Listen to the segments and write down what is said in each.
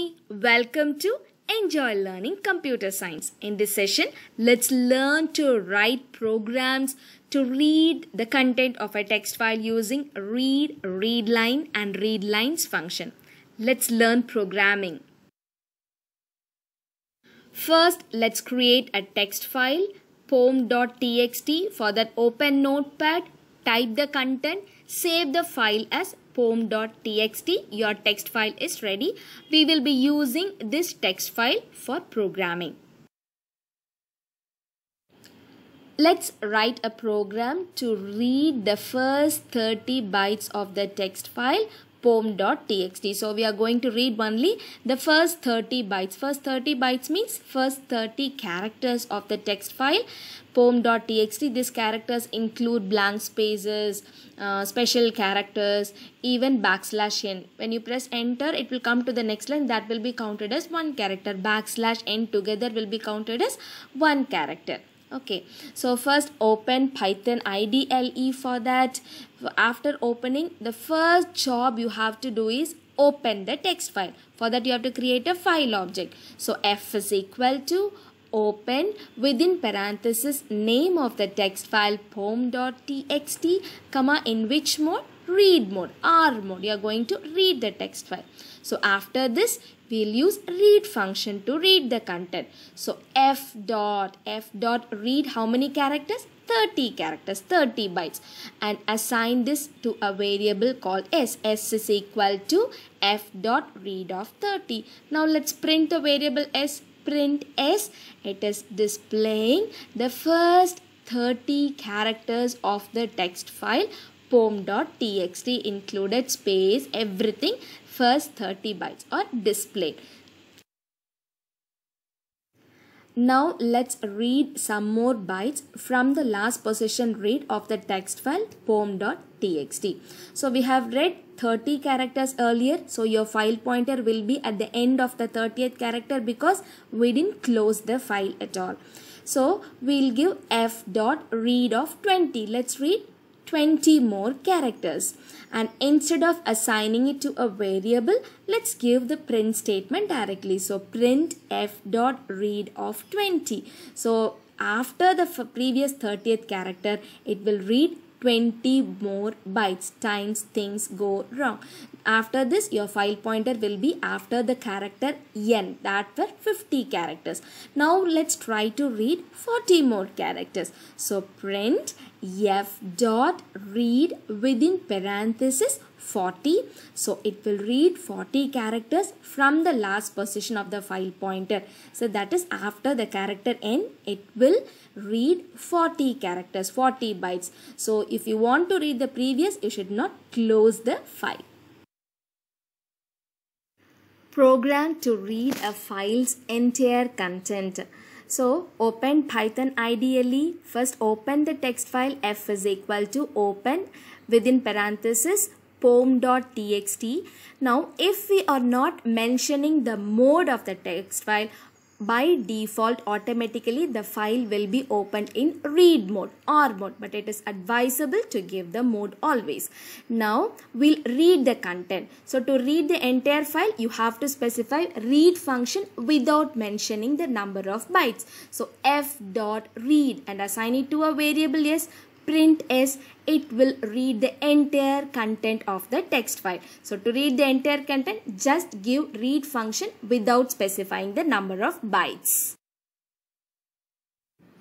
Hi, welcome to Enjoy Learning Computer Science. In this session, let's learn to write programs to read the content of a text file using read, readline and readlines function. Let's learn programming. First, let's create a text file pom.txt. For that, open Notepad, type the content, save the file as pom.txt. Your text file is ready. We will be using this text file for programming. Let's write a program to read the first 30 bytes of the text file pom.txt. So we are going to read only the first 30 bytes. First 30 bytes means first 30 characters of the text file pom.txt. These characters include blank spaces, special characters, even \n. When you press enter, it will come to the next line. That will be counted as one character. \n together will be counted as one character. Okay, so first open Python IDLE. For that, after opening, the first job you have to do is open the text file. For that, you have to create a file object. So f is equal to open within parenthesis name of the text file pom.txt, comma, in which mode? Read mode, R mode. You are going to read the text file. So after this, we'll use read function to read the content. So f dot read how many characters? 30 characters, 30 bytes, and assign this to a variable called s. S is equal to f dot read of 30. Now let's print the variable s. Print s. It is displaying the first 30 characters of the text file pom.txt, included space, everything. First 30 bytes are displayed. Now let's read some more bytes from the last position read of the text file pom.txt. So we have read 30 characters earlier. So your file pointer will be at the end of the 30th character because we didn't close the file at all. So we'll give f dot read of 20. Let's read 20 more characters, and instead of assigning it to a variable, let's give the print statement directly. So print f dot read of 20. So after the previous 30th character, it will read 20 more bytes times things go wrong. After this, your file pointer will be after the character n. That were 50 characters. Now let's try to read 40 more characters. So print f dot read within parenthesis 40. So it will read 40 characters from the last position of the file pointer. So that is after the character n, it will read 40 characters, 40 bytes. So if you want to read the previous, you should not close the file. Program to read a file's entire content. So open Python IDLE. First open the text file. F is equal to open within parenthesis pom.txt. Now if we are not mentioning the mode of the text file, by default automatically the file will be opened in read mode, R mode, but it is advisable to give the mode always. Now we'll read the content. So to read the entire file, you have to specify read function without mentioning the number of bytes. So f dot read and assign it to a variable s. Print s. It will read the entire content of the text file. So to read the entire content, just give read function without specifying the number of bytes.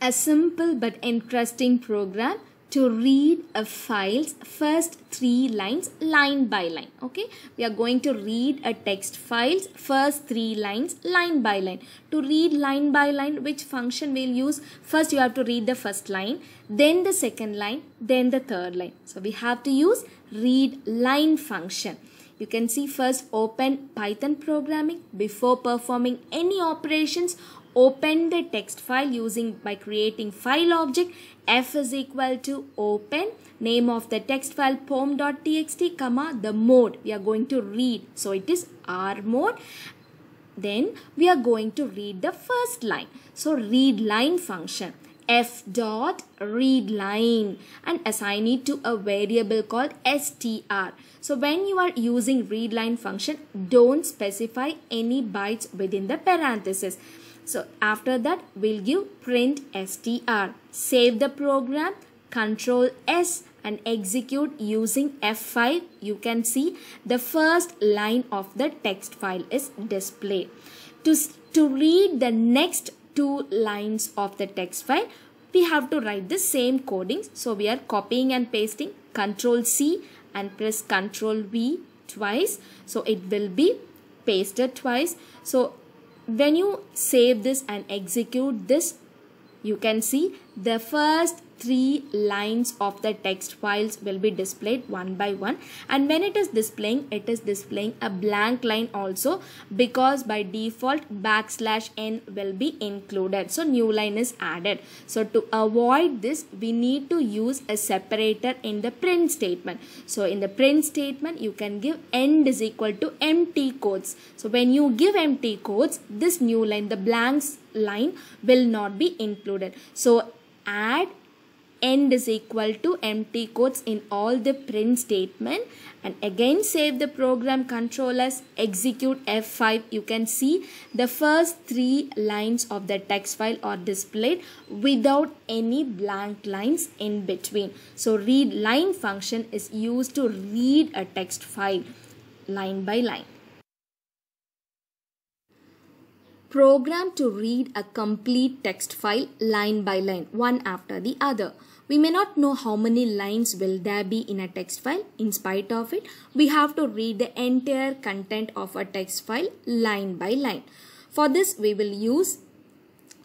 A simple but interesting program to read a file's first 3 lines line by line. Okay, we are going to read a text file's first 3 lines line by line. To read line by line, which function we'll use? First you have to read the first line, then the second line, then the third line. So we have to use read line function. You can see first open Python programming. Before performing any operations, open the text file using by creating file object. F is equal to open name of the text file pom.txt, comma, the mode we are going to read. So it is R mode. Then we are going to read the first line. So read line function. f dot read line and assign it to a variable called str. So when you are using read line function, don't specify any bytes within the parenthesis. So after that, we'll give print str. Save the program, Control S and execute using F5. You can see the first line of the text file is displayed. To read the next two lines of the text file, we have to write the same coding. So we are copying and pasting, Control C and press Control V twice. So it will be pasted twice. So when you save this and execute this, you can see the first three lines of the text files will be displayed one by one, and when it is displaying a blank line also, because by default \n will be included, so new line is added. So to avoid this, we need to use a separator in the print statement. So in the print statement, you can give end is equal to empty quotes. So when you give empty quotes, this new line, the blanks line, will not be included. So add end is equal to empty quotes in all the print statement, and again save the program, Control S, execute F5. You can see the first three lines of the text file are displayed without any blank lines in between. So read line function is used to read a text file line by line. Program to read a complete text file line by line, one after the other. We may not know how many lines will there be in a text file. In spite of it, we have to read the entire content of a text file line by line. For this, we will use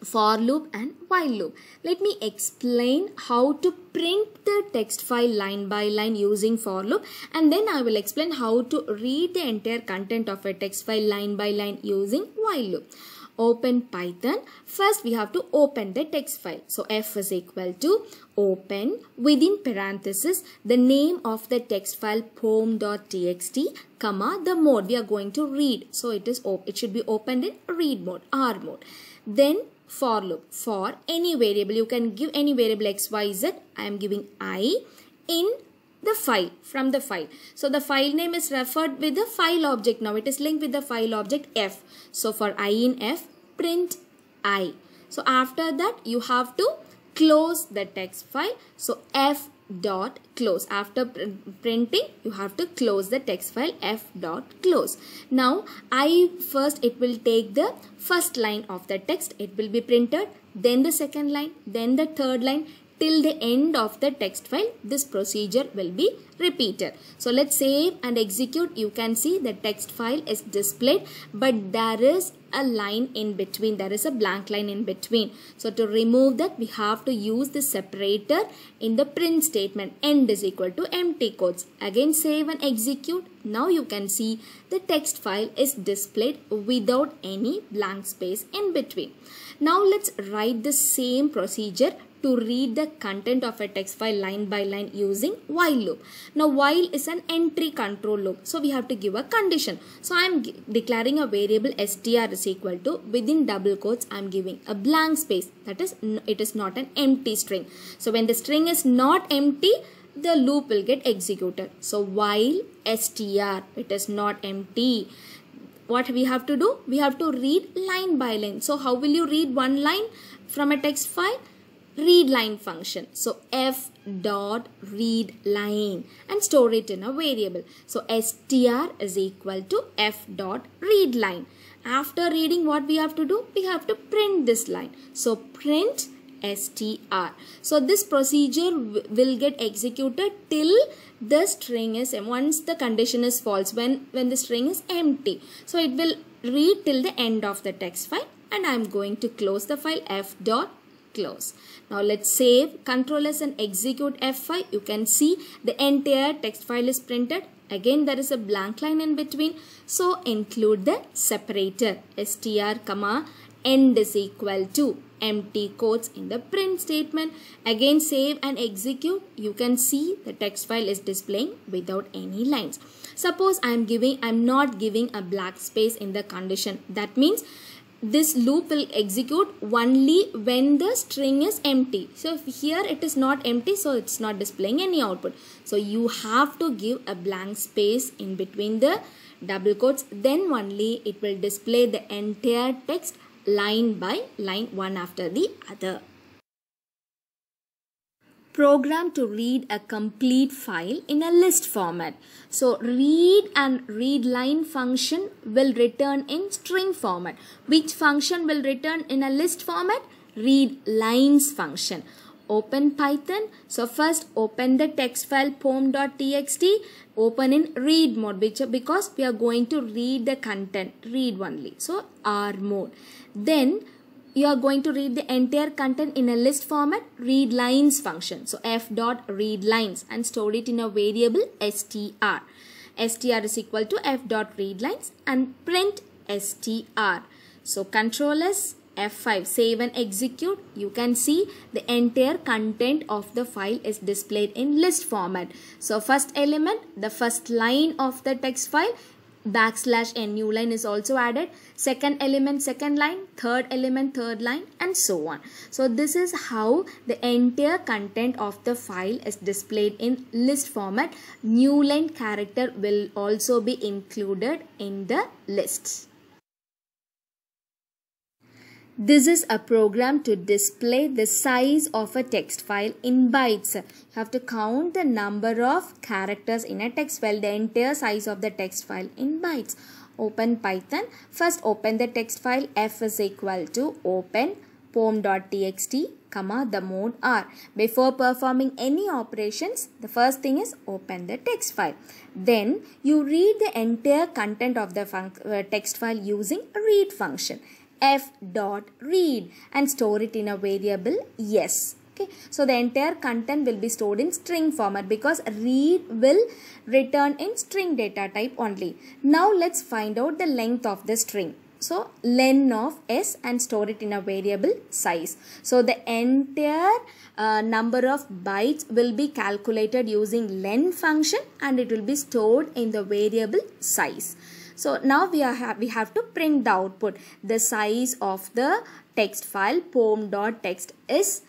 for loop and while loop. Let me explain how to print the text file line by line using for loop, and then I will explain how to read the entire content of a text file line by line using while loop. Open Python. First we have to open the text file. So f is equal to open within parenthesis the name of the text file pom.txt, comma the mode we are going to read. So it should be opened in read mode, R mode. Then for loop, for any variable, you can give any variable x, y, z. I am giving I in the file, from the file. So the file name is referred with the file object. Now it is linked with the file object f. So for I in f, print I. So after that, you have to close the text file. So f dot close. After printing, you have to close the text file, f dot close. Now first it will take the first line of the text. It will be printed, then the second line, then the third line, till the end of the text file. This procedure will be repeated. So let's save and execute. You can see the text file is displayed, but there is a line in between. There is a blank line in between. So to remove that, we have to use the separator in the print statement. End is equal to empty quotes. Again save and execute. Now you can see the text file is displayed without any blank space in between. Now let's write the same procedure to read the content of a text file line by line using while loop. Now while is an entry control loop, so we have to give a condition. So I am declaring a variable str is equal to, within double quotes I am giving a blank space, that is it is not an empty string. So when the string is not empty, the loop will get executed. So while str, it is not empty. What we have to do? We have to read line by line. So how will you read one line from a text file? Read line function. So f dot read line and store it in a variable. So str is equal to f dot read line. After reading, what we have to do? We have to print this line. So print str. So this procedure will get executed till the string is, once the condition is false, when the string is empty. So it will read till the end of the text file, and I am going to close the file, f dot close. Now let's save, Control S and execute F5. You can see the entire text file is printed. Again there is a blank line in between. So include the separator str comma end is equal to empty quotes in the print statement. Again save and execute. You can see the text file is displaying without any lines. Suppose I'm not giving a black space in the condition. That means this loop will execute only when the string is empty. So if here it is not empty, so it's not displaying any output. So you have to give a blank space in between the double quotes, then only it will display the entire text line by line, one after the other. Program to read a complete file in a list format. So read and readLine function will return in string format. Which function will return in a list format? readLines function. Open Python. So first open the text file pom.txt. Open in read mode, because we are going to read the content, read only. So R mode. Then you are going to read the entire content in a list format, readLines function. So f.readLines and store it in a variable str. str is equal to f.readLines and print str. So Control S, F5, save and execute. You can see the entire content of the file is displayed in list format. So first element, the first line of the text file, \n new line is also added. Second element, second line. Third element, third line, and so on. So this is how the entire content of the file is displayed in list format. New line character will also be included in the list. This is a program to display the size of a text file in bytes. You have to count the number of characters in a text file, the entire size of the text file in bytes. Open Python. First open the text file. F is equal to open pom.txt, the mode R. Before performing any operations, the first thing is open the text file. Then you read the entire content of the text file using read function. f.read and store it in a variable yes. Okay, so the entire content will be stored in string format because read will return in string data type only. Now let's find out the length of the string. So len of s and store it in a variable size. So the entire number of bytes will be calculated using len function and it will be stored in the variable size. So now we have to print the output. The size of the text file pom.txt is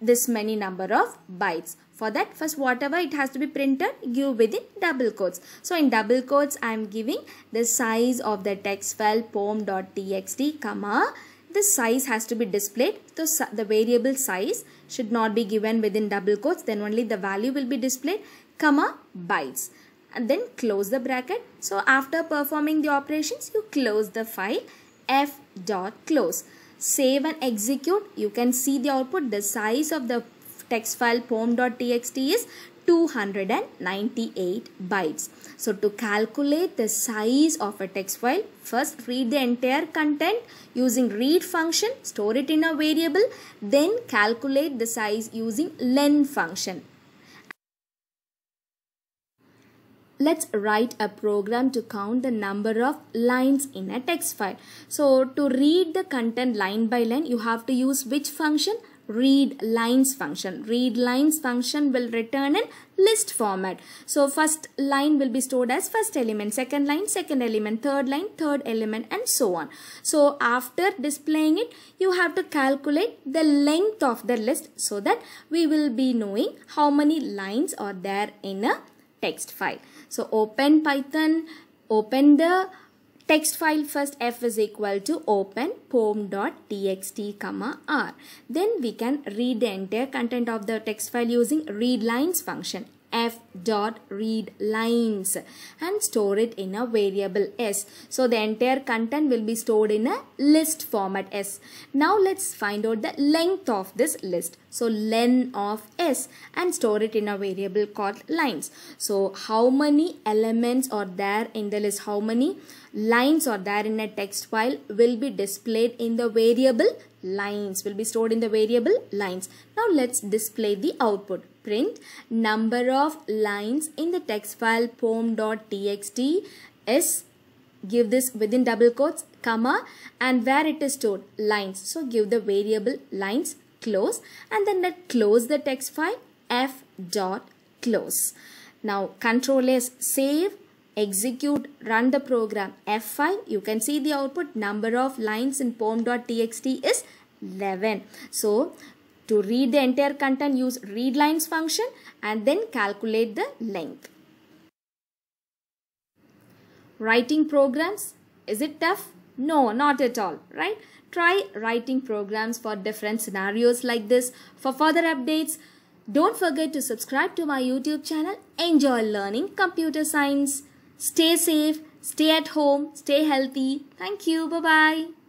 this many number of bytes. For that, first whatever it has to be printed, give within double quotes. So in double quotes, I am giving the size of the text file pom.txt, the size has to be displayed. So the variable size should not be given within double quotes. Then only the value will be displayed, bytes. And then close the bracket. So after performing the operations, you close the file, f.close. Save and execute. You can see the output. The size of the text file pom.txt is 298 bytes. So to calculate the size of a text file, first read the entire content using read function, store it in a variable, then calculate the size using len function. Let's write a program to count the number of lines in a text file. So to read the content line by line, you have to use which function? readLines function. readLines function will return in list format. So first line will be stored as first element, second line, second element, third line, third element, and so on. So after displaying it, you have to calculate the length of the list so that we will be knowing how many lines are there in a text file. So open Python, open the text file first. F is equal to open pom.txt, R. Then we can read the entire content of the text file using readLines function. f.readLines and store it in a variable s. So the entire content will be stored in a list format s. Now let's find out the length of this list. So len of s and store it in a variable called lines. So how many elements are there in the list? How many lines are there in a text file will be displayed in the variable lines, will be stored in the variable lines. Now let's display the output. Print number of lines in the text file pom.txt is, give this within double quotes, and where it is stored, lines. So give the variable lines, close, and then let's close the text file, f.close. Now Control S, save, execute, run the program F5. You can see the output. Number of lines in poem.txt is 11. So to read the entire content, use readLines function and then calculate the length. Writing programs, is it tough? No, not at all, right? Try writing programs for different scenarios like this. For further updates, don't forget to subscribe to my YouTube channel. Enjoy learning computer science. Stay safe, stay at home, stay healthy. Thank you. Bye-bye.